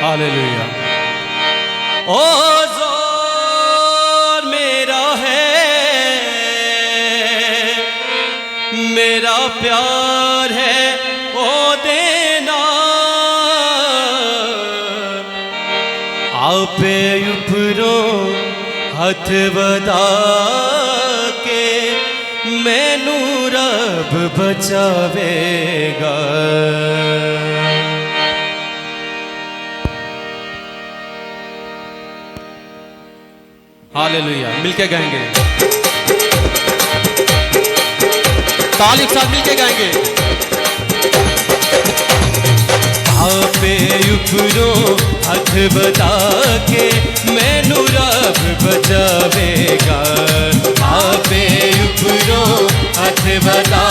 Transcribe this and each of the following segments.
Hallelujah. ओ जोर मेरा है, मेरा प्यार है ओ देना, आपे उपरो हथ बदा के मैनू रब बचावेगा। हालेलुया। मिलके गाएंगे, ताली के साथ मिलके गाएंगे। आपे उपरो हथ बता के मैनू रब बचावेगा। आपे उपरो हथ बता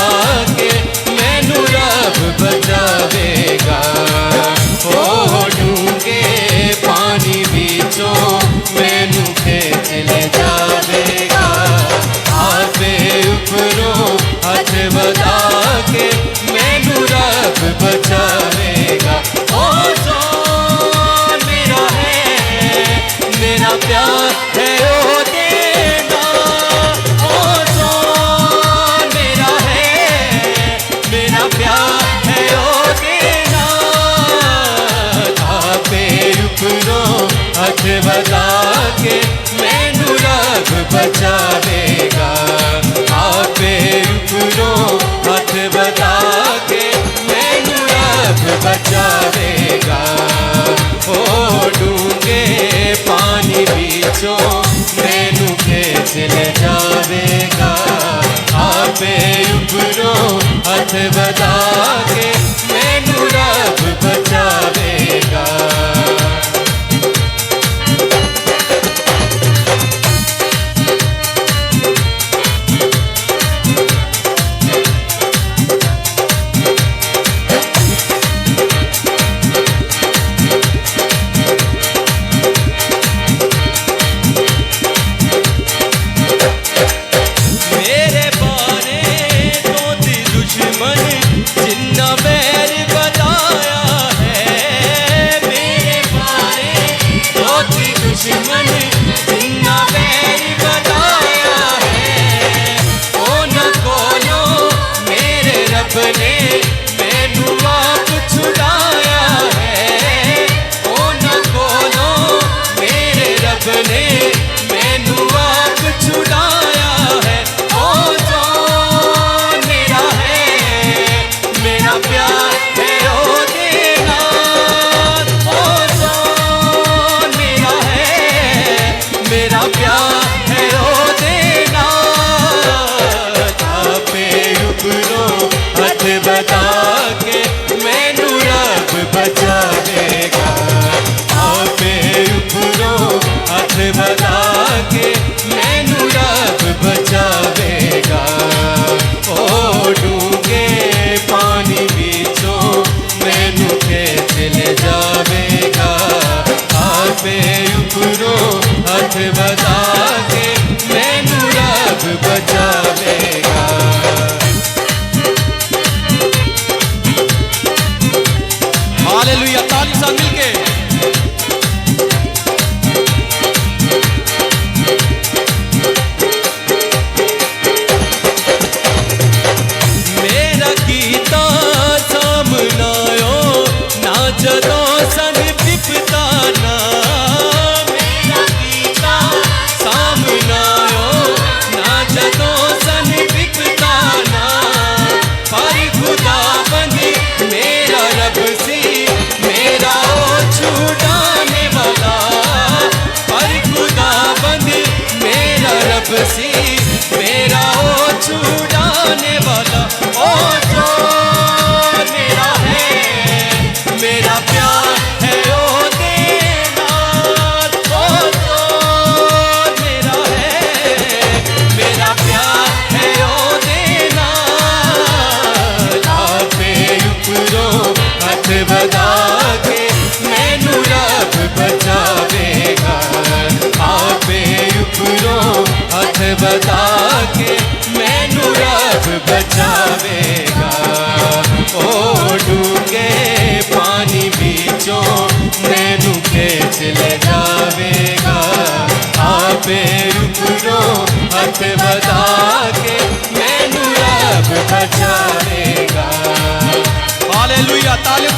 के मैनू रब बचावेगा। ओ डूंगे पानी बीचों मैनू खेच ले जावेगा। आपे उपरो हथ बता के मैनू रब बचावेगा। ओ जोर मेरा है, मेरा प्यार है ओ देना। ओ जोर मेरा है, मेरा प्यार है ओ देना। आपे उपरो हथ बता के मैनू रब बचावेगा। आपे उपरो हथ बता के मैनू रब बचावेगा। ओ डूंगे पानी बीचों मैनू खेच ले जावेगा। आपे उपरो हथ बता के मैनू रब बचावेगा। हथ बता के मैनू रब बचावेगा। हालेलुया। ताली साथ मिलके मेरा कीता सामनायो ना जदों सन विपता ना। सी मेरा ओ छुड़ाने वाला। ओ जो मेरा है, मेरा प्यार है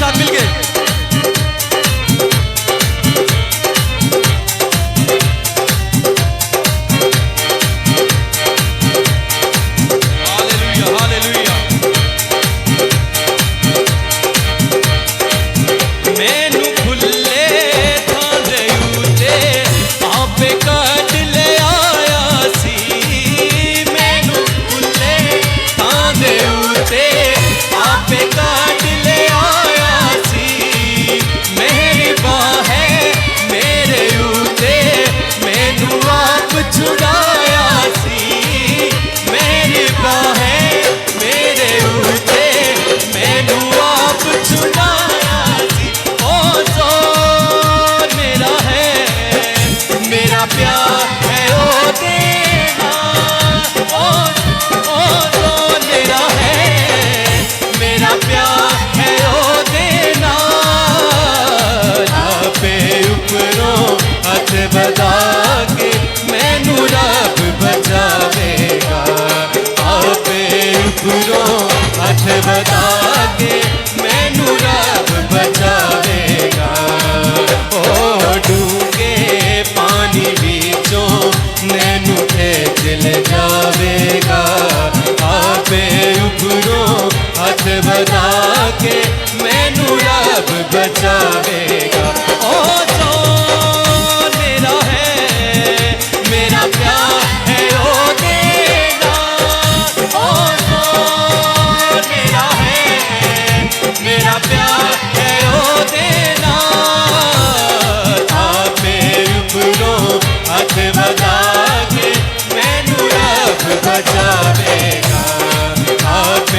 साथ मिलके। Hallelujah hallelujah. मैनू खुले थां दे उत्ते आपे कट ले आया सी। मैनू खुले थां दे उत्ते आपे कट ले आया सी। मेरी बाह है मेरे उत्ते मैनू आप छुड़ाया सी। मेरी बाह है मेरे उत्ते मैनू आप छुड़ाया सी। ओ जोर मेरा है मेरा प्यार है ओ देना। ओ जोर मेरा है मेरा प्यार है ओ देना। आपे उपरों हथ बधा के मैनू रब बचावेगा। आपे उपरों हथ बधा के मैनू रब बचावेगा। ओ डूंगे पानी बीचों मैनू खेच ले जावेगा। आपे उपरों हथ बधा के मैनू रब बचावेगा। ओ जो मेरा है मेरा प्यार है ओ देना। ओ जो मेरा है मेरा प्यार है ओ देना। आपे उपरों हथ बधा के मैनू रब बचावेगा। आप